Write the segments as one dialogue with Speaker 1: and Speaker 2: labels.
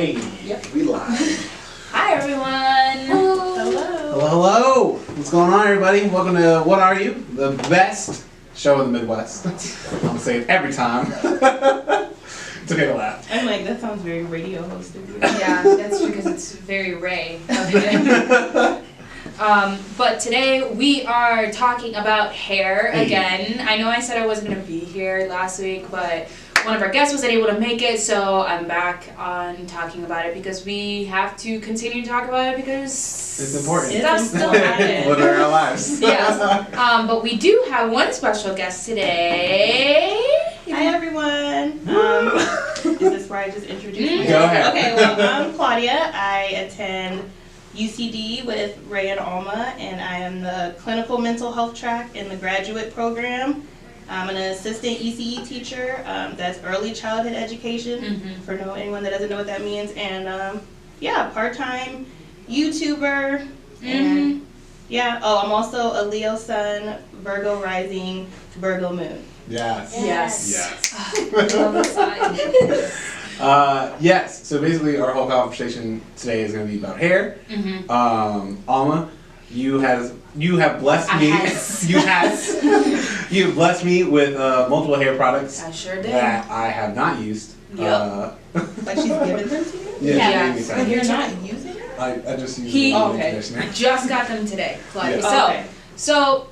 Speaker 1: Hey, we live.
Speaker 2: Hi everyone.
Speaker 1: Hello. What's going on, everybody? Welcome to What Are You? The best show in the Midwest. I'm gonna say it every time. It's okay to laugh.
Speaker 3: I'm like, that sounds very radio hosted.
Speaker 2: Yeah, that's because it's very Ray. But today we are talking about hair again. I know I said I wasn't going to be here last week, but one of our guests wasn't able to make it, so I'm back on talking about it because we have to continue to talk about it because
Speaker 1: It's important.
Speaker 2: stuff's still happening.
Speaker 1: What are our lives?
Speaker 2: Yes. But we do have one special guest today.
Speaker 3: Hi everyone. Is this where I just introduce myself?
Speaker 1: Go ahead.
Speaker 3: Okay, well, I'm Claudia. I attend UCD with Ray and Alma, and I am the clinical mental health track in the graduate program. I'm an assistant ECE teacher. That's early childhood education, for anyone that doesn't know what that means. And part-time YouTuber. And I'm also a Leo sun, Virgo rising, Virgo moon.
Speaker 1: Yes.
Speaker 2: Yes.
Speaker 1: Yes.
Speaker 2: Love the sign.
Speaker 1: Yes. So basically, our whole conversation today is going to be about hair. Alma, you have blessed me. You have blessed me with multiple hair products.
Speaker 2: I sure did.
Speaker 1: That I have not used.
Speaker 3: Like she's given them to you?
Speaker 1: Yeah.
Speaker 2: Yeah.
Speaker 3: But you're not using it?
Speaker 1: I just used
Speaker 2: He-
Speaker 1: the conditioner.
Speaker 2: Just got them today, Claudia.
Speaker 1: Yeah.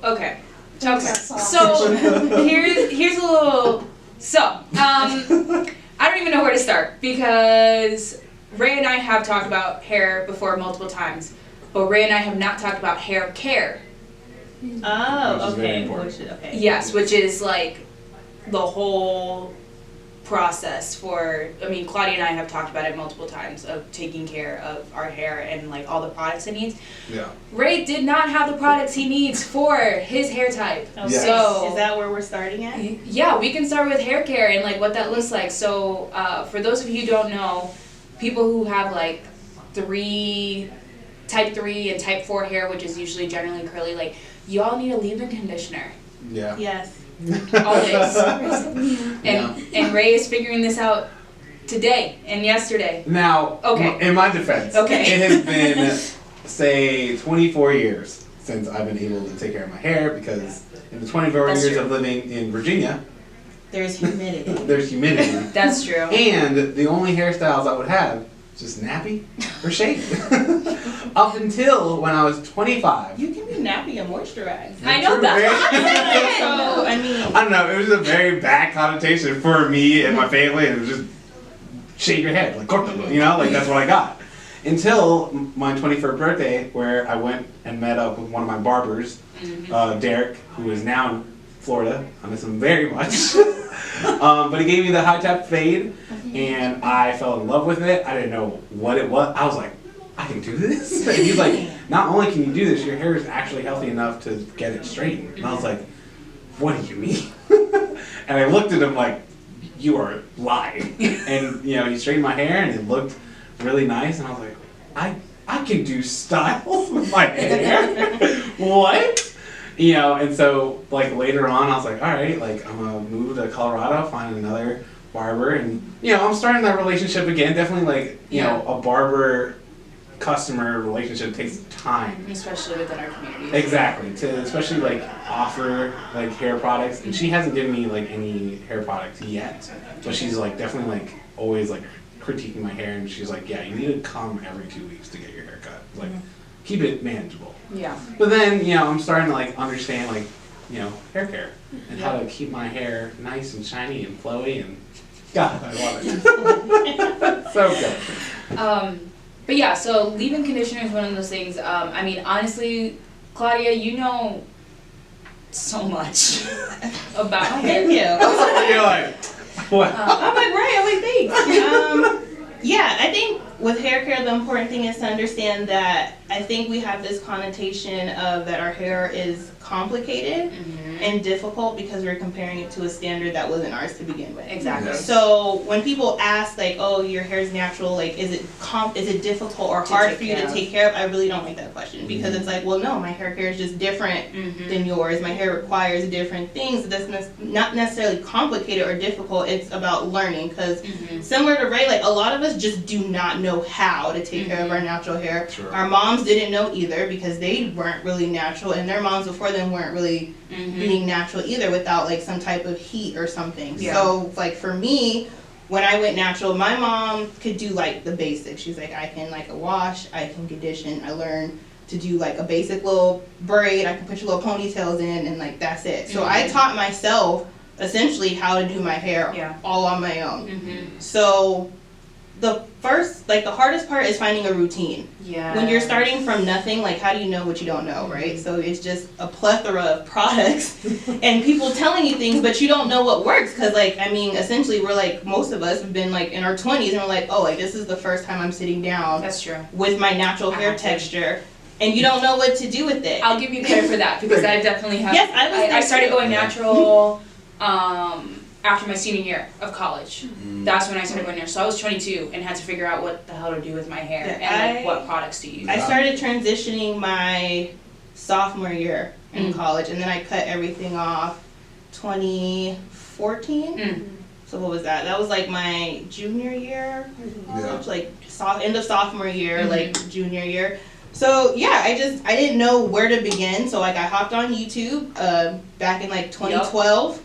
Speaker 2: Okay. So here's a little. I don't even know where to start because Ray and I have talked about hair before multiple times, but Ray and I have not talked about hair care.
Speaker 3: Oh,
Speaker 1: Which is very
Speaker 3: okay.
Speaker 1: important.
Speaker 3: Okay.
Speaker 2: Yes, which is like the whole process for. I mean, Claudia and I have talked about it multiple times of taking care of our hair and like all the products it needs.
Speaker 1: Yeah.
Speaker 2: Ray did not have the products he needs for his hair type.
Speaker 3: Okay.
Speaker 1: Yes.
Speaker 2: So
Speaker 3: Is that where we're starting at?
Speaker 2: yeah, we can start with hair care and like what that looks like. So for those of you who don't know, people who have like type 3 and type 4 hair, which is usually generally curly, like you all need a leave-in conditioner.
Speaker 1: Yeah.
Speaker 3: Yes.
Speaker 2: Always. And Ray is figuring this out today and yesterday.
Speaker 1: Now, in my defense, it has been, say, 24 years since I've been able to take care of my hair because in the 24
Speaker 2: That's
Speaker 1: years
Speaker 2: true.
Speaker 1: of living in Virginia,
Speaker 3: There's humidity.
Speaker 1: there's humidity.
Speaker 2: That's true.
Speaker 1: And the only hairstyles I would have just nappy or shaved. Up until when I was 25.
Speaker 3: You can be nappy and moisturized.
Speaker 2: I know that's what I'm saying.
Speaker 3: So, I mean,
Speaker 1: I don't know, it was a very bad connotation for me and my family, and it was just shave your head, like corto, you know, like that's what I got. Until my 21st birthday, where I went and met up with one of my barbers, Derek, who is now in Florida. I miss him very much. But he gave me the high top fade, and I fell in love with it. I didn't know what it was. I was like, I can do this? And he's like, not only can you do this, your hair is actually healthy enough to get it straightened. And I was like, what do you mean? And I looked at him like, you are lying. And he straightened my hair and it looked really nice, and I was like, I can do styles with my hair? What? And so like later on I was like, all right, like I'm gonna move to Colorado, find another barber, and I'm starting that relationship again. Definitely like a barber customer relationship takes time,
Speaker 2: Especially within our community.
Speaker 1: exactly, to especially like offer like hair products. And she hasn't given me like any hair products yet, but she's like definitely like always like critiquing my hair, and she's like, yeah, you need to come every 2 weeks to get your hair cut, like keep it manageable.
Speaker 2: Yeah.
Speaker 1: But then I'm starting to like understand like hair care and how to keep my hair nice and shiny and flowy, and God, I love it. So good.
Speaker 2: But yeah, so leave-in conditioner is one of those things. I mean, honestly, Claudia, you know so much about hair.
Speaker 3: thank you.
Speaker 1: You're like, what?
Speaker 3: I'm like, right, I'm like, thanks. I think with hair care, the important thing is to understand that I think we have this connotation of that our hair is complicated and difficult because we're comparing it to a standard that wasn't ours to begin with.
Speaker 2: Exactly.
Speaker 3: So when people ask like, oh, your hair is natural, like is it difficult or hard for you to take care of? I really don't like that question because it's like, well, no, my hair care is just different than yours. My hair requires different things. That's not necessarily complicated or difficult. It's about learning because similar to Ray, like a lot of us just do not know how to take care of our natural hair.
Speaker 1: Sure.
Speaker 3: Our moms didn't know either because they weren't really natural and their moms before them weren't really being natural either without like some type of heat or something.
Speaker 2: Yeah.
Speaker 3: So like for me, when I went natural, my mom could do like the basics. She's like, I can like a wash, I can condition, I learned to do like a basic little braid, I can put your little ponytails in and like that's it. So I taught myself essentially how to do my hair all on my own. So the hardest part is finding a routine.
Speaker 2: Yeah.
Speaker 3: When you're starting from nothing, like how do you know what you don't know, right? So it's just a plethora of products and people telling you things, but you don't know what works. Cause like, I mean, essentially we're like, most of us have been like in our 20s and we're like, oh, like this is the first time I'm sitting down
Speaker 2: That's true.
Speaker 3: with my natural hair texture. And you don't know what to do with it.
Speaker 2: I'll give you credit for that because I definitely have.
Speaker 3: Yes,
Speaker 2: I started going natural after my senior year of college. That's when I started going natural. So I was 22 and had to figure out what the hell to do with my hair and like what products to use.
Speaker 3: I started transitioning my sophomore year in college, and then I cut everything off 2014. So what was that? That was like my junior year, like end of sophomore year, like junior year. So yeah, I didn't know where to begin. So like I hopped on YouTube back in like 2012.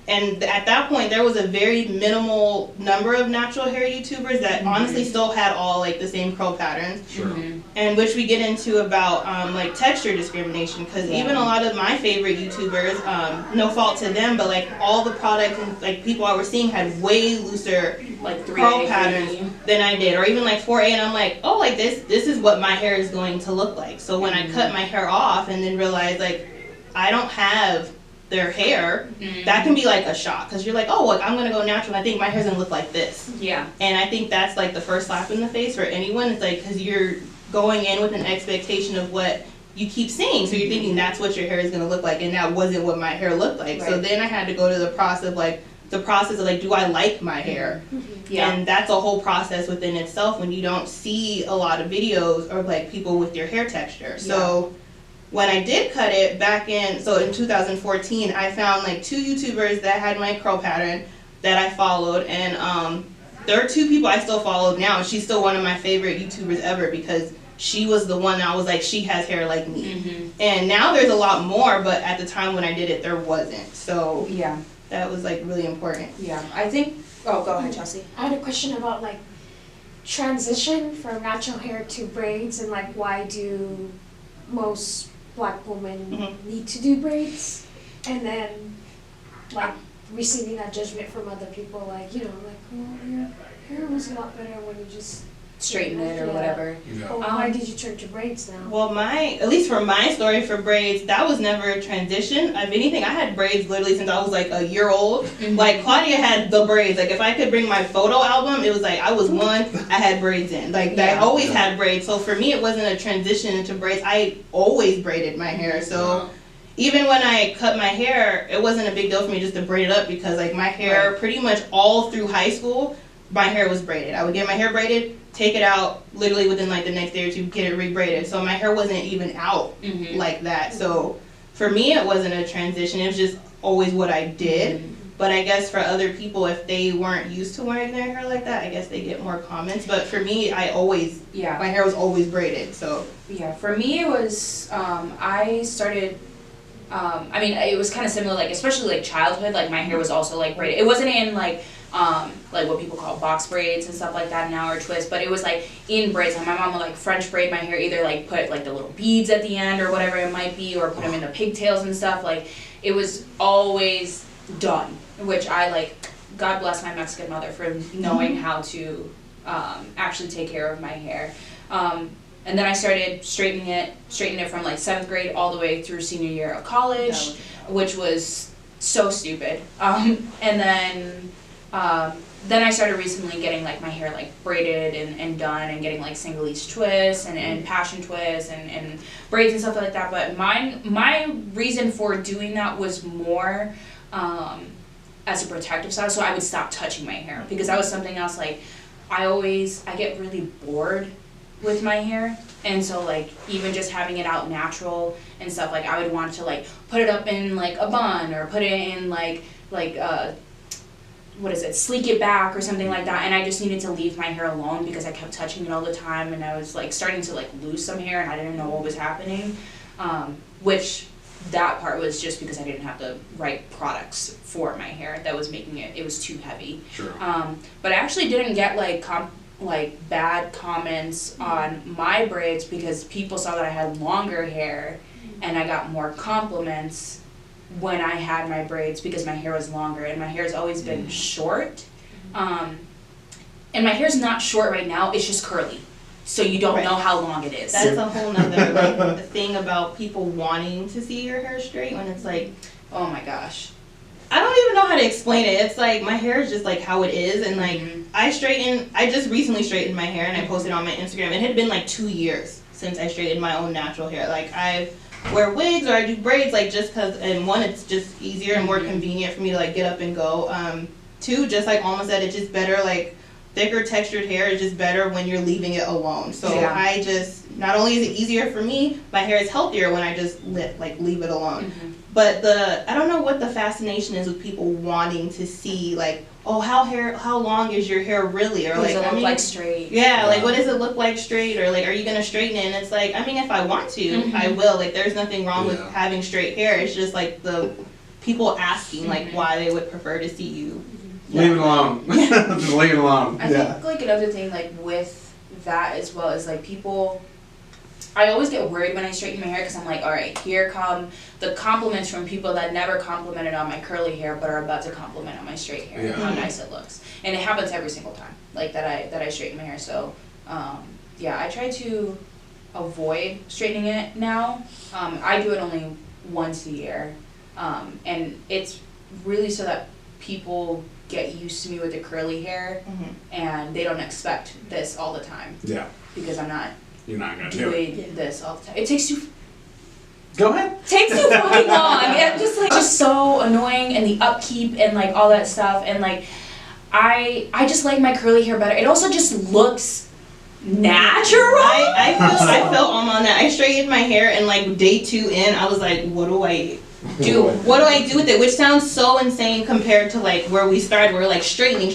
Speaker 3: And at that point, there was a very minimal number of natural hair YouTubers that honestly still had all like the same curl patterns.
Speaker 1: Sure.
Speaker 3: And which we get into about like texture discrimination, because even a lot of my favorite YouTubers, no fault to them, but like all the products and like people I was seeing had way looser
Speaker 2: like
Speaker 3: curl patterns than I did, or even like 4A, and I'm like, oh, like this is what my hair is going to look like. So when I cut my hair off and then realized like I don't have their hair, that can be like a shock, because you're like, oh, like I'm gonna go natural and I think my hair's gonna look like this.
Speaker 2: Yeah.
Speaker 3: And I think that's like the first slap in the face for anyone. It's like, because you're going in with an expectation of what you keep seeing, so you're thinking that's what your hair is gonna look like, and that wasn't what my hair looked like. So then I had to go to the process of like, do I like my hair? And that's a whole process within itself when you don't see a lot of videos or like people with your hair texture. So when I did cut it back in 2014, I found like 2 YouTubers that had my curl pattern that I followed, and there are 2 people I still follow now, and she's still one of my favorite YouTubers ever because she was the one that I was like, she has hair like me. And now there's a lot more, but at the time when I did it, there wasn't. So that was like really important.
Speaker 2: Yeah, I think, oh, go ahead, Chelsea.
Speaker 4: I had a question about like transition from natural hair to braids, and like why do most Black women need to do braids, and then like receiving that judgment from other people, like, you know, like, well, your hair was a lot better when you just
Speaker 2: Straighten it or whatever.
Speaker 4: But why did you turn to braids now?
Speaker 3: Well, at least for my story for braids, that was never a transition. If anything, I had braids literally since I was like a year old. Like Claudia had the braids. Like if I could bring my photo album, it was like I was 1, I had braids in. Like I always had braids. So for me, it wasn't a transition into braids. I always braided my hair. So even when I cut my hair, it wasn't a big deal for me just to braid it up, because like my hair pretty much all through high school, my hair was braided. I would get my hair braided, take it out literally within like the next day or 2, get it rebraided. So my hair wasn't even out like that. So for me, it wasn't a transition. It was just always what I did. But I guess for other people, if they weren't used to wearing their hair like that, I guess they get more comments. But for me, my hair was always braided. So
Speaker 2: yeah, for me it was I started. I mean, it was kind of similar, like especially like childhood. Like my hair was also like braided. It wasn't in like what people call box braids and stuff like that now, or twists, but it was like in braids. Like my mom would like French braid my hair, either like put like the little beads at the end or whatever it might be, or put them in the pigtails and stuff. Like it was always done, which I like. God bless my Mexican mother for knowing how to actually take care of my hair. And then I started straightening it from like 7th grade all the way through senior year of college, which was so stupid. And then Then I started recently getting like my hair like braided and done and getting like single ease twists and passion twists and braids and stuff like that. But my reason for doing that was more as a protective style, so I would stop touching my hair because that was something else. Like I get really bored with my hair, and so like even just having it out natural and stuff, like I would want to like put it up in like a bun or put it in like what is it, sleek it back or something like that, and I just needed to leave my hair alone because I kept touching it all the time, and I was like starting to like lose some hair and I didn't know what was happening, which that part was just because I didn't have the right products for my hair that was making it was too heavy.
Speaker 1: Sure.
Speaker 2: But I actually didn't get like bad comments on my braids because people saw that I had longer hair, and I got more compliments when I had my braids because my hair was longer, and my hair's always been short. And my hair's not short right now, it's just curly. So you don't know how long it is.
Speaker 3: That's a whole nother like thing about people wanting to see your hair straight when it's like,
Speaker 2: oh my gosh.
Speaker 3: I don't even know how to explain it. It's like my hair is just like how it is, and like I just recently straightened my hair and I posted on my Instagram. It had been like 2 years since I straightened my own natural hair. Like I wear wigs or I do braids like just cause, and one, it's just easier and more convenient for me to like get up and go. Two, just like Alma said, it's just better, like thicker textured hair is just better when you're leaving it alone. So
Speaker 2: Yeah.
Speaker 3: I just, not only is it easier for me, my hair is healthier when I just leave it alone. But I don't know what the fascination is with people wanting to see like, oh, how long is your hair really? Or
Speaker 2: Does
Speaker 3: like,
Speaker 2: it look like straight?
Speaker 3: yeah, like what does it look like straight? Or like, are you gonna straighten it? And it's like, I mean, if I want to, I will. Like, there's nothing wrong with having straight hair. It's just like the people asking like why they would prefer to see you.
Speaker 1: Leave it alone. Just leave it alone.
Speaker 2: I think like another thing like with that as well is like people, I always get worried when I straighten my hair because I'm like, all right, here come the compliments from people that never complimented on my curly hair but are about to compliment on my straight hair and how nice it looks. And it happens every single time like that I straighten my hair. So I try to avoid straightening it now. I do it only once a year, and it's really so that people get used to me with the curly hair and they don't expect this all the time.
Speaker 1: Yeah.
Speaker 2: Because I'm not
Speaker 1: You're not gonna do it.
Speaker 2: doing this all the time. It takes too
Speaker 1: Go ahead.
Speaker 2: fucking long. It's just like just so annoying, and the upkeep and like all that stuff, and like I just like my curly hair better. It also just looks natural.
Speaker 3: I feel Alma on that. I straightened my hair and like day 2 in, I was like, what do I do? What do I do with it? Which sounds so insane compared to like where we started. We're like straightening,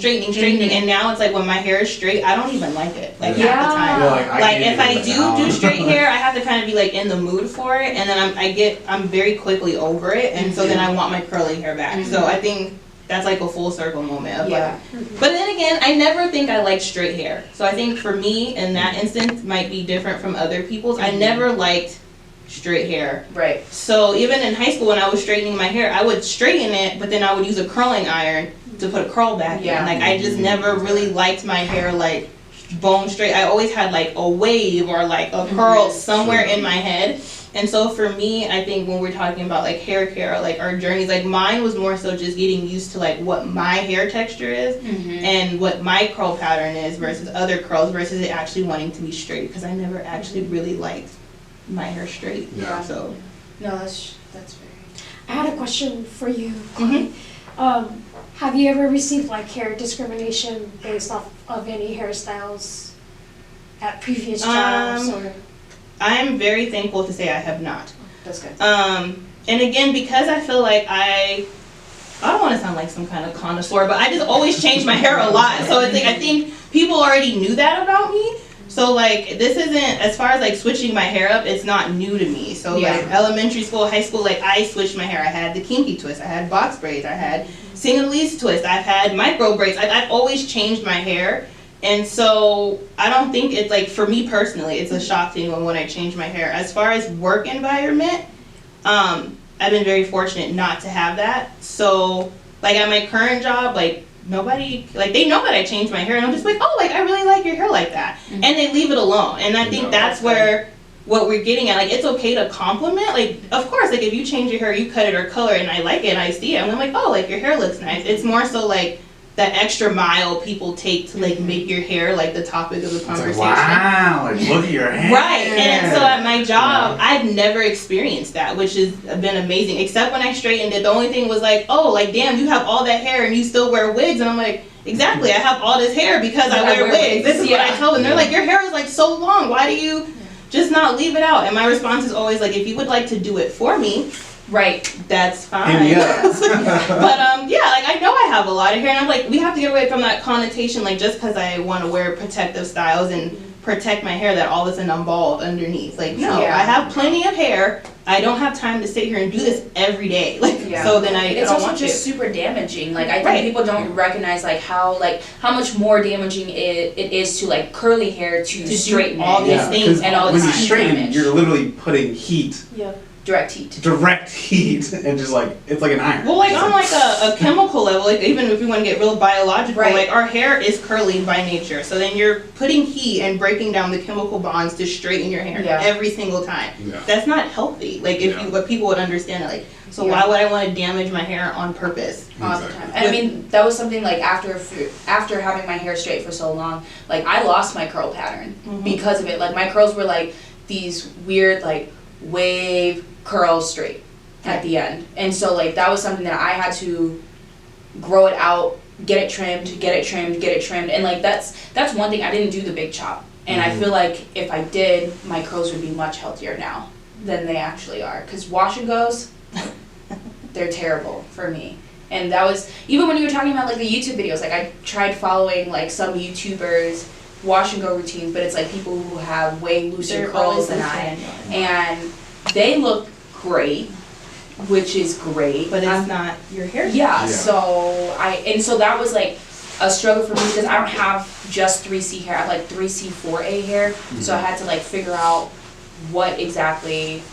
Speaker 3: and now it's like when my hair is straight, I don't even like it. Like half the time.
Speaker 1: Yeah,
Speaker 3: Like if I do straight hair, I have to kind of be like in the mood for it, and then I'm very quickly over it, and so then I want my curly hair back. So I think that's like a full circle moment of like, but then again, I never think I liked straight hair. So I think for me in that instance might be different from other people's. I never liked straight hair.
Speaker 2: Right.
Speaker 3: So even in high school when I was straightening my hair, I would straighten it, but then I would use a curling iron to put a curl back in. Like I just never really liked my hair like bone straight. I always had like a wave or like a curl somewhere in my head. And so for me, I think when we're talking about like hair care, like our journeys, like mine was more so just getting used to like what my hair texture is and what my curl pattern is versus other curls versus it actually wanting to be straight, because I never actually really liked my hair straight.
Speaker 1: Yeah.
Speaker 3: So
Speaker 2: No, that's very.
Speaker 4: I had a question for you. Have you ever received like hair discrimination based off of any hairstyles at previous jobs or?
Speaker 3: I'm very thankful to say I have not.
Speaker 2: That's good.
Speaker 3: And again, because I feel like I don't want to sound like some kind of connoisseur, but I just always change my hair a lot. So it's like I think people already knew that about me. So like this isn't, as far as like switching my hair up, it's not new to me. So like elementary school, high school, like I switched my hair. I had the kinky twist, I had box braids, I had single lease twist, I've had micro braids. I've always changed my hair. And so I don't think it's like, for me personally, it's a shock thing when I change my hair. As far as work environment, I've been very fortunate not to have that. So like at my current job, like nobody, like they know that I changed my hair and I'm just like, oh, like I really like your hair like that. And they leave it alone. And I think that's where what we're getting at, like it's okay to compliment. Like of course, like if you change your hair, you cut it or color it and I like it and I see it, and I'm like, oh, like your hair looks nice. It's more so like that extra mile people take to like make your hair like the topic of the
Speaker 1: It's
Speaker 3: conversation.
Speaker 1: like, wow, like look at your hair.
Speaker 3: Right, and so at my job, I've never experienced that, which has been amazing. Except when I straightened it, the only thing was like, oh, like damn, you have all that hair and you still wear wigs, and I'm like, exactly, I have all this hair because I wear wigs. This is what I tell them. They're like, your hair is like so long. Why do you just not leave it out? And my response is always like, if you would like to do it for me,
Speaker 2: Right.
Speaker 3: that's fine.
Speaker 1: Yeah.
Speaker 3: But yeah, like I know I have a lot of hair, and I'm like, we have to get away from that connotation, like just because I want to wear protective styles and protect my hair, that all of a sudden I'm bald underneath. Like no,
Speaker 2: Yeah.
Speaker 3: I have plenty of hair. I don't have time to sit here and do this every day. Like so then I
Speaker 2: It's
Speaker 3: don't
Speaker 2: also
Speaker 3: want
Speaker 2: just
Speaker 3: to.
Speaker 2: super damaging. Like I think
Speaker 3: Right.
Speaker 2: people don't recognize like how much more damaging it is to like curly hair to
Speaker 3: do
Speaker 2: straighten
Speaker 3: all
Speaker 2: it.
Speaker 3: these
Speaker 1: Yeah,
Speaker 3: things
Speaker 1: 'cause
Speaker 2: and all
Speaker 1: when
Speaker 2: the
Speaker 1: you
Speaker 2: time
Speaker 1: straighten,
Speaker 2: damage.
Speaker 1: you're literally putting heat,
Speaker 2: Direct heat.
Speaker 1: direct heat, and just like it's like an iron.
Speaker 3: Well, like
Speaker 1: Just
Speaker 3: on like a chemical level, like even if we want to get real biological,
Speaker 2: Right.
Speaker 3: like our hair is curly by nature. So then you're putting heat and breaking down the chemical bonds to straighten your hair
Speaker 2: Yeah.
Speaker 3: every single time.
Speaker 1: Yeah.
Speaker 3: That's not healthy. Like if
Speaker 1: Yeah.
Speaker 3: what people would understand it, like so
Speaker 2: Yeah.
Speaker 3: why would I want to damage my hair on purpose?
Speaker 2: All the
Speaker 1: Exactly.
Speaker 2: time. And I mean, that was something like after having my hair straight for so long, like I lost my curl pattern because of it. Like my curls were like these weird like wave curl straight at the end. And so like that was something that I had to grow it out, get it trimmed, and like that's one thing. I didn't do the big chop. And I feel like if I did, my curls would be much healthier now than they actually are. Because wash and goes, they're terrible for me. And that was, even when you were talking about like the YouTube videos, like I tried following like some YouTubers wash and go routines, but it's like people who have way looser
Speaker 3: They're
Speaker 2: curls
Speaker 3: always
Speaker 2: than
Speaker 3: the
Speaker 2: I.
Speaker 3: same.
Speaker 2: And they look great, which is great.
Speaker 3: But it's not your hair.
Speaker 2: Yeah,
Speaker 1: Yeah.
Speaker 2: so that was like a struggle for me because I don't have just 3C hair. I have like 3C 4A hair. So I had to like figure out what exactly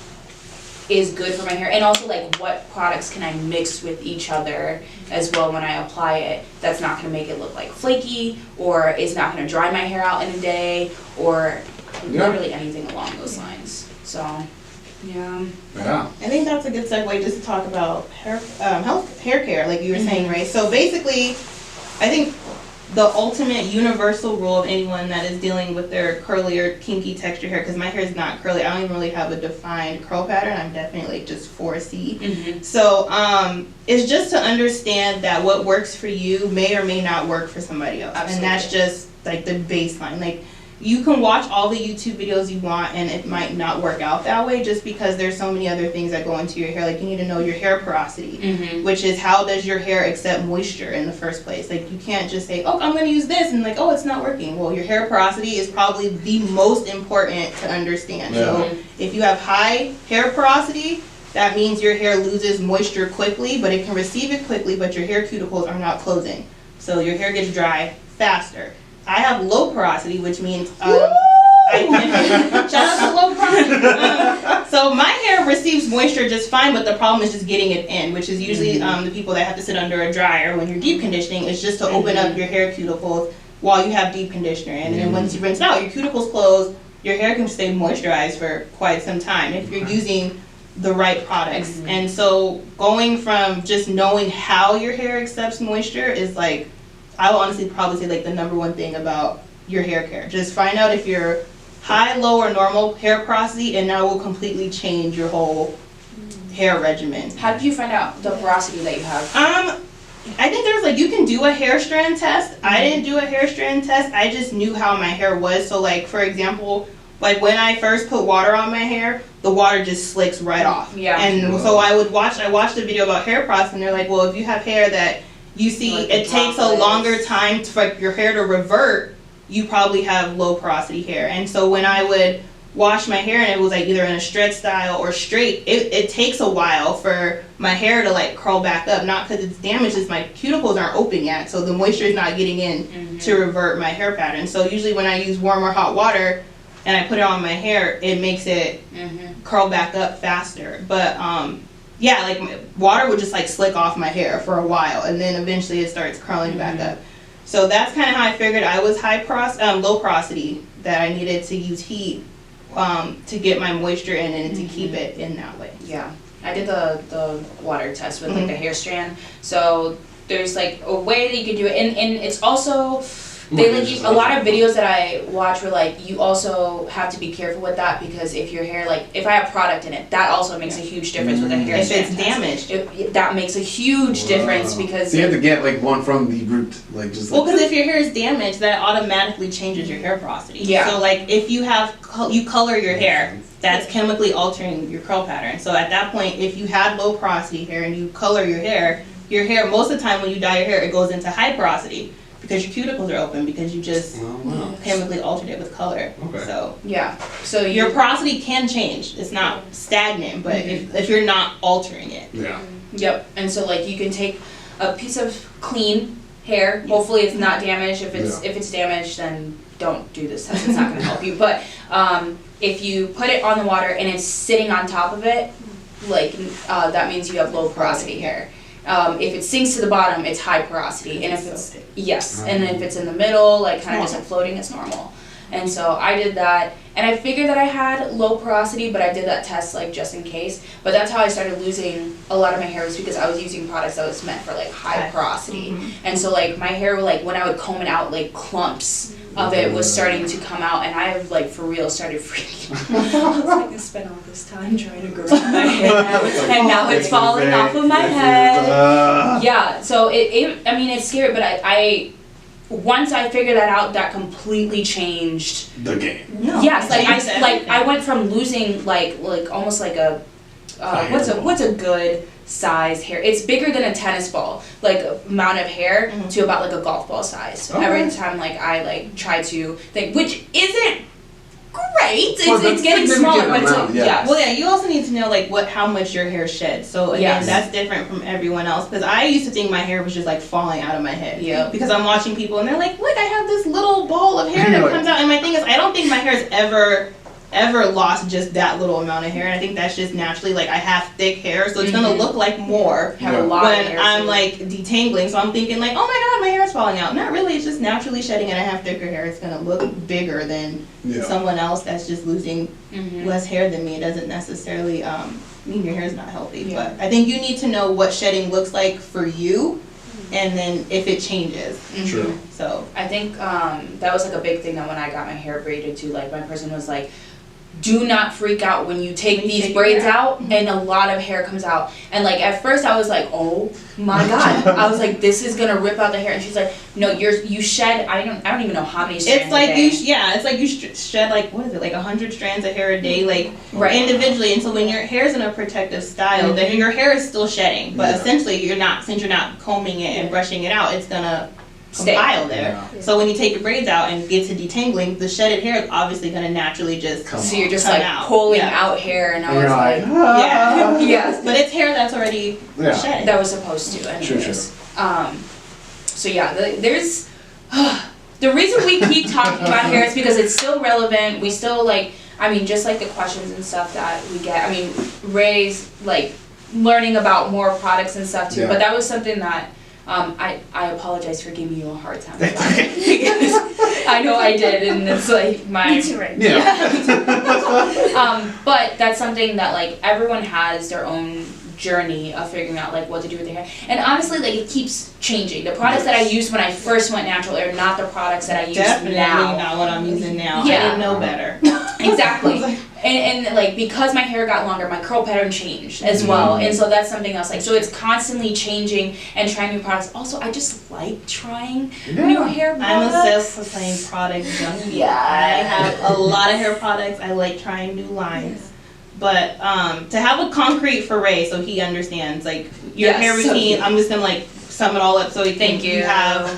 Speaker 2: is good for my hair, and also like what products can I mix with each other as well when I apply it that's not going to make it look like flaky, or is not going to dry my hair out in a day, or literally anything along those lines. So yeah.
Speaker 1: Yeah.
Speaker 3: I think that's a good segue just to talk about hair care, like you were saying, right? So basically, I think the ultimate universal rule of anyone that is dealing with their curly or kinky texture hair, because my hair is not curly, I don't even really have a defined curl pattern. I'm definitely like just 4C. So it's just to understand that what works for you may or may not work for somebody else.
Speaker 2: Absolutely.
Speaker 3: And that's just like the baseline. Like you can watch all the YouTube videos you want and it might not work out that way just because there's so many other things that go into your hair. Like you need to know your hair porosity, which is how does your hair accept moisture in the first place. Like you can't just say, oh, I'm going to use this and like, oh, it's not working. Well, your hair porosity is probably the most important to understand.
Speaker 1: Yeah.
Speaker 3: So if you have high hair porosity, that means your hair loses moisture quickly, but it can receive it quickly, but your hair cuticles are not closing. So your hair gets dry faster. I have low porosity, which means shout out to low porosity. So my hair receives moisture just fine, but the problem is just getting it in, which is usually the people that have to sit under a dryer when you're deep conditioning. It's just to open up your hair cuticles while you have deep conditioner in. And then once you rinse it out, your cuticles close, your hair can stay moisturized for quite some time if you're using the right products. And so going from just knowing how your hair accepts moisture is like, I will honestly probably say like the number one thing about your hair care. Just find out if you're high, low, or normal hair porosity, and that will completely change your whole hair regimen.
Speaker 2: How did you find out the porosity that you have?
Speaker 3: I think there's like, you can do a hair strand test. I didn't do a hair strand test. I just knew how my hair was. So like, for example, like when I first put water on my hair, the water just slicks right off.
Speaker 2: Yeah.
Speaker 3: And so I watched a video about hair porosity, and they're like, well, if you have hair that you see
Speaker 2: Like the
Speaker 3: it takes a
Speaker 2: droplets.
Speaker 3: longer time for your hair to revert, you probably have low porosity hair. And so when I would wash my hair and it was like either in a stretch style or straight, it takes a while for my hair to like curl back up, not because it's damaged, it's my cuticles aren't open yet, so the moisture is not getting in to revert my hair pattern. So usually when I use warm or hot water and I put it on my hair, it makes it curl back up faster. But yeah, like water would just like slick off my hair for a while, and then eventually it starts curling back up. So that's kind of how I figured I was low porosity, that I needed to use heat to get my moisture in and to keep it in that way.
Speaker 2: Yeah, I did the water test with like a hair strand. So there's like a way that you can do it, and it's also a lot of videos that I watch were like you also have to be careful with that because if your hair like if I have product in it, that also makes a huge difference with the hair.
Speaker 3: If it's damaged,
Speaker 2: that makes a huge difference because
Speaker 1: so you have to get like one from the root, like just.
Speaker 3: Well, because if your hair is damaged, that automatically changes your hair porosity.
Speaker 2: Yeah.
Speaker 3: So like if you have you color your hair, that's chemically altering your curl pattern. So at that point, if you had low porosity hair and you color your hair most of the time when you dye your hair, it goes into high porosity. Because your cuticles are open because you just chemically altered it with color.
Speaker 1: Okay.
Speaker 3: So
Speaker 2: yeah. So
Speaker 3: your porosity can change. It's not stagnant, but if you're not altering it.
Speaker 1: Yeah.
Speaker 2: Yep. And so like you can take a piece of clean hair. Hopefully it's not damaged. If it's damaged, then don't do this test. It's not going to help you. But if you put it on the water and it's sitting on top of it, like that means you have low porosity hair. If it sinks to the bottom, it's high porosity, and if it's and if it's in the middle, like kind of just like floating, it's normal. And so I did that, and I figured that I had low porosity, but I did that test like just in case. But that's how I started losing a lot of my hair was because I was using products that was meant for like high porosity, and so like my hair like when I would comb it out, like clumps of it was starting to come out, and I like for real started freaking out. I was like, I spent all this time trying to grow my hair out, and now it's falling off of my head. Yeah, so I mean it's scary, but I once I figured that out, that completely changed
Speaker 1: the game.
Speaker 2: Yes, like I went from losing like almost like a what's a good size hair? It's bigger than a tennis ball, like amount of hair to about like a golf ball size. So every time like I like try to think, which isn't great. It's getting smaller, but
Speaker 3: Well, yeah, you also need to know like how much your hair sheds. So again, that's different from everyone else. Because I used to think my hair was just like falling out of my head.
Speaker 2: Yeah.
Speaker 3: Because I'm watching people and they're like, look, I have this little ball of hair that comes out. And my thing is, I don't think my hair has ever lost just that little amount of hair, and I think that's just naturally like I have thick hair, so it's gonna look like more when I'm like detangling. So I'm thinking like, oh my god, my hair is falling out. Not really, it's just naturally shedding, and I have thicker hair. It's gonna look bigger than someone else that's just losing less hair than me. It doesn't necessarily mean your hair is not healthy, but I think you need to know what shedding looks like for you. And then if it changes.
Speaker 1: True.
Speaker 3: So
Speaker 2: I think that was like a big thing that when I got my hair braided too, like my person was like, do not freak out when you take these braids out and a lot of hair comes out. And like at first I was like, oh my god. I was like, this is gonna rip out the hair. And she's like, no, you shed I don't even know how many strands.
Speaker 3: It's like
Speaker 2: a day.
Speaker 3: it's like you shed like what is it, like 100 strands of hair a day, like individually. And so when your hair's in a protective style, then your hair is still shedding, but essentially since you're not combing it and brushing it out, it's gonna compile there. So when you take your braids out and get to detangling, the shedded hair is obviously going to naturally just
Speaker 2: so you're just like pulling out hair, and I was like,
Speaker 3: yes, but it's hair that's already shedding.
Speaker 2: That was supposed to. Anyways. So yeah, there's the reason we keep talking about hair is because it's still relevant. We still like, I mean, just like the questions and stuff that we get. I mean, Ray's like learning about more products and stuff too, but that was something that. I apologize for giving you a hard time about it because I know I did, and it's like
Speaker 4: Me too, right?
Speaker 2: But that's something that like everyone has their own journey of figuring out like what to do with their hair, and honestly, like it keeps changing. The products that I used when I first went natural are not the products that I use now.
Speaker 3: Not what I'm using now.
Speaker 2: Yeah.
Speaker 3: I didn't know better.
Speaker 2: Exactly. And like because my hair got longer, my curl pattern changed as well, and so that's something else. Like so, it's constantly changing and trying new products. Also, I just like trying new hair products.
Speaker 3: I'm a self-proclaimed product junkie.
Speaker 2: Yeah,
Speaker 3: I have a lot of hair products. I like trying new lines, but to have a concrete for Ray so he understands like your hair routine. I'm just gonna like sum it all up so he can.
Speaker 2: Thank you.
Speaker 3: You have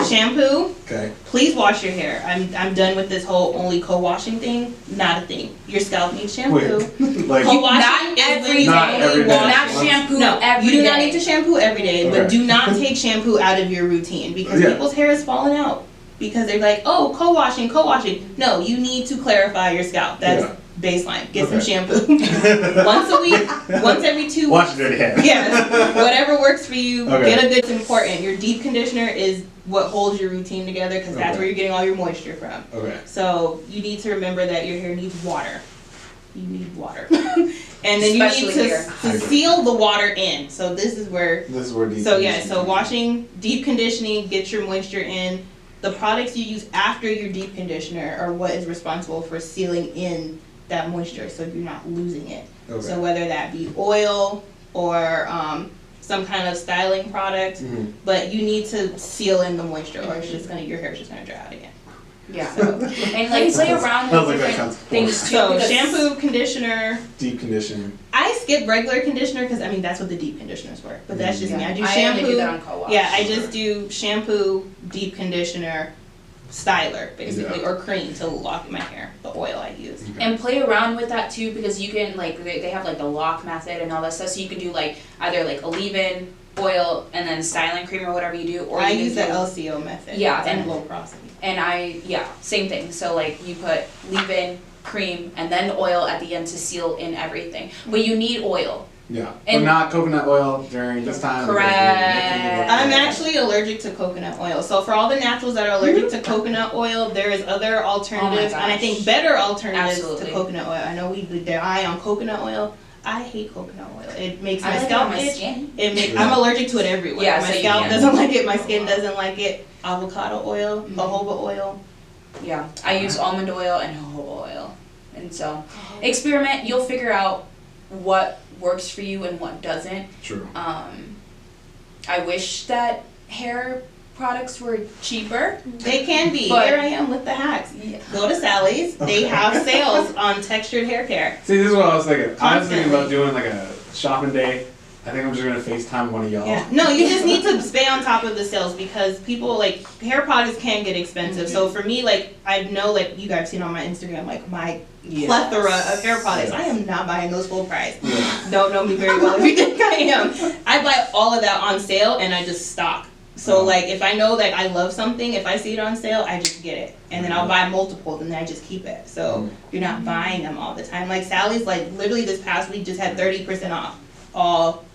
Speaker 3: shampoo.
Speaker 1: Okay.
Speaker 3: Please wash your hair. I'm done with this whole only co-washing thing. Not a thing. Your scalp needs shampoo.
Speaker 1: Like
Speaker 3: Co-washing
Speaker 1: not every day.
Speaker 2: Not shampoo every day.
Speaker 3: You do not need to shampoo every day, but do not take shampoo out of your routine because people's hair is falling out because they're like, oh, co-washing. No, you need to clarify your scalp. That's baseline. Get some shampoo. Once a week, once every 2 weeks.
Speaker 1: Wash your dirty hair.
Speaker 3: Yes. Whatever works for you. Get a good, it's important. Your deep conditioner is what holds your routine together because that's where you're getting all your moisture from.
Speaker 1: Okay.
Speaker 3: So you need to remember that your hair needs water. you need water. And then
Speaker 2: Especially
Speaker 3: you need
Speaker 2: here.
Speaker 3: to seal the water in. So this is where
Speaker 1: deep
Speaker 3: so yeah,
Speaker 1: conditioning
Speaker 3: so washing, deep conditioning, get your moisture in. The products you use after your deep conditioner are what is responsible for sealing in that moisture so you're not losing it.
Speaker 1: Okay.
Speaker 3: So whether that be oil or some kind of styling product, but you need to seal in the moisture or it's just your hair's just gonna dry out again.
Speaker 2: Yeah. And like play around
Speaker 1: Sounds
Speaker 2: with
Speaker 1: like that
Speaker 2: different
Speaker 1: sounds
Speaker 2: things too.
Speaker 3: So
Speaker 2: because-
Speaker 3: shampoo, conditioner.
Speaker 1: deep conditioning.
Speaker 3: I skip regular conditioner because I mean that's what the deep conditioner's for. But that's just me. I do
Speaker 2: I
Speaker 3: shampoo.
Speaker 2: only do that on co-wash.
Speaker 3: Yeah, I just do shampoo, deep conditioner, styler basically,
Speaker 1: Yeah.
Speaker 3: or cream to lock my hair. The oil I use.
Speaker 2: And play around with that too because you can like they have like the lock method and all that stuff so you can do like either like a leave-in, oil, and then styling cream or whatever you do. Or
Speaker 3: I
Speaker 2: you
Speaker 3: use
Speaker 2: can
Speaker 3: the
Speaker 2: do-
Speaker 3: LCO method.
Speaker 2: Yeah,
Speaker 3: because I'm
Speaker 2: and-
Speaker 3: low porosity.
Speaker 2: And same thing. So like you put leave-in, cream, and then oil at the end to seal in everything. But you need oil.
Speaker 1: Yeah,
Speaker 2: And-
Speaker 1: but not coconut oil during this time. because
Speaker 2: Correct.
Speaker 1: we're making it-
Speaker 3: I'm actually allergic to coconut oil. So for all the naturals that are allergic to coconut oil, there is other alternatives, and I think
Speaker 2: gosh.
Speaker 3: better alternatives
Speaker 2: Absolutely.
Speaker 3: to coconut oil. I know we die on coconut oil. I hate coconut oil. It makes
Speaker 2: I
Speaker 3: my
Speaker 2: like it
Speaker 3: scalp
Speaker 2: on my
Speaker 3: itch.
Speaker 2: skin.
Speaker 3: I'm allergic to it everywhere.
Speaker 2: Yeah,
Speaker 3: my
Speaker 2: so you
Speaker 3: scalp
Speaker 2: can't.
Speaker 3: doesn't like it. My skin doesn't like it. Avocado oil, jojoba oil.
Speaker 2: Yeah, I use almond oil and jojoba oil. And so experiment, you'll figure out what works for you and what doesn't.
Speaker 1: True.
Speaker 2: I wish that hair products were cheaper.
Speaker 3: They can be.
Speaker 2: But-
Speaker 3: Here I am with the hacks.
Speaker 2: Yeah.
Speaker 3: Go to Sally's. They have sales on textured hair care.
Speaker 1: See, this is what I was thinking. I was thinking
Speaker 3: Constantly.
Speaker 1: about doing like a shopping day. I think I'm just gonna FaceTime one of y'all.
Speaker 3: Yeah. No, you just need to stay on top of the sales because people like hair products can get expensive. So for me, like I know, like you guys have seen on my Instagram, like my plethora of hair products.
Speaker 1: Yes.
Speaker 3: I am not buying those full price.
Speaker 1: Yeah.
Speaker 3: Don't know me very well if you think I am. I buy all of that on sale and I just stock. So
Speaker 1: Oh.
Speaker 3: like if I know that I love something, if I see it on sale, I just get it. And then I'll buy multiple and then I just keep it. So you're not buying them all the time. Like Sally's like literally this past week just had 30% off all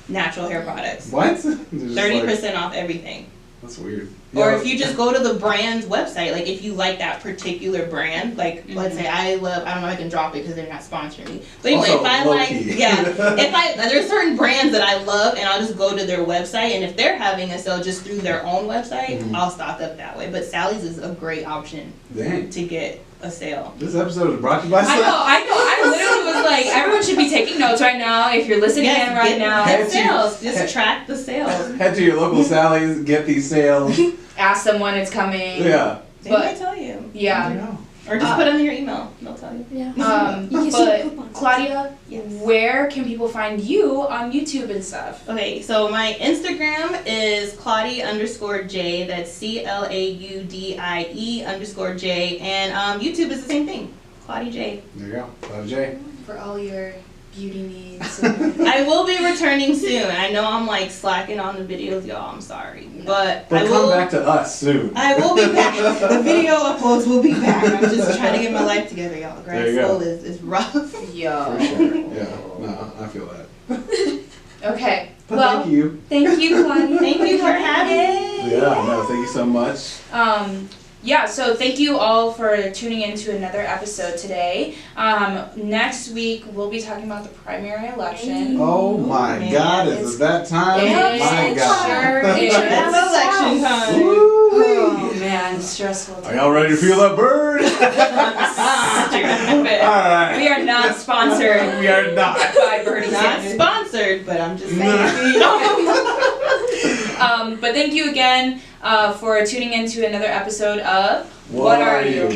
Speaker 3: natural hair products.
Speaker 1: What? It's just
Speaker 3: 30% off everything.
Speaker 1: That's weird.
Speaker 3: Or
Speaker 1: Yeah.
Speaker 3: if you just go to the brand's website, like if you like that particular brand, like let's say I don't know if I can drop it because they're not sponsoring me. But anyway,
Speaker 1: Also,
Speaker 3: if I like,
Speaker 1: low-key.
Speaker 3: there's certain brands that I love and I'll just go to their website and if they're having a sale just through their own website, I'll stock up that way. But Sally's is a great option
Speaker 1: Dang.
Speaker 3: to get a sale.
Speaker 1: This episode is brought to you by
Speaker 2: I
Speaker 1: Sally.
Speaker 2: know. I literally was like, everyone should be taking notes right now if you're listening in right
Speaker 3: get,
Speaker 2: now.
Speaker 3: get
Speaker 1: Head to-
Speaker 3: sales.
Speaker 1: head-
Speaker 3: Just track the sales.
Speaker 1: Head to your local Sally's, get these sales.
Speaker 2: Ask them when it's coming.
Speaker 1: Yeah.
Speaker 3: They
Speaker 2: But-
Speaker 3: might tell you.
Speaker 2: Yeah.
Speaker 1: know.
Speaker 3: Or just put them in your email. They'll tell you.
Speaker 4: Yeah.
Speaker 2: Um,
Speaker 4: You can see
Speaker 2: but
Speaker 4: coupons.
Speaker 2: Claudia,
Speaker 3: Yes.
Speaker 2: where can people find you on YouTube and stuff?
Speaker 3: Okay, so my Instagram is Claudie_J. That's CLAUDIE_J. And YouTube is the same thing. Claudie J.
Speaker 1: There you go. Love Jay.
Speaker 2: For all your beauty needs.
Speaker 3: I will be returning soon. I know I'm like slacking on the videos, y'all. I'm sorry. But
Speaker 1: But
Speaker 3: I
Speaker 1: come
Speaker 3: will
Speaker 1: back to us soon.
Speaker 3: I will be back. The video uploads will be back. I'm just trying to get my life together, y'all. Grad
Speaker 1: There you go.
Speaker 3: school is rough.
Speaker 2: Yo.
Speaker 1: For sure. Yeah. No, I feel that.
Speaker 2: Okay.
Speaker 1: But
Speaker 2: Well,
Speaker 1: thank you.
Speaker 2: thank you, Claudia.
Speaker 3: Thank you for having me.
Speaker 1: Yeah, no, thank you so much.
Speaker 2: Yeah, so thank you all for tuning in to another episode today. Next week, we'll be talking about the primary election.
Speaker 1: Oh my
Speaker 3: man.
Speaker 1: God, is it that time?
Speaker 2: It
Speaker 1: My
Speaker 2: is.
Speaker 1: God.
Speaker 2: Sure is.
Speaker 3: It's election time.
Speaker 2: Oh man, stressful.
Speaker 1: Are y'all ready to feel that bird? Alright.
Speaker 2: We are not sponsored
Speaker 1: We are not.
Speaker 2: by Bernie
Speaker 3: Not
Speaker 2: Sanders.
Speaker 3: sponsored, but I'm just saying.
Speaker 2: But thank you again for tuning in to another episode of
Speaker 1: What are you?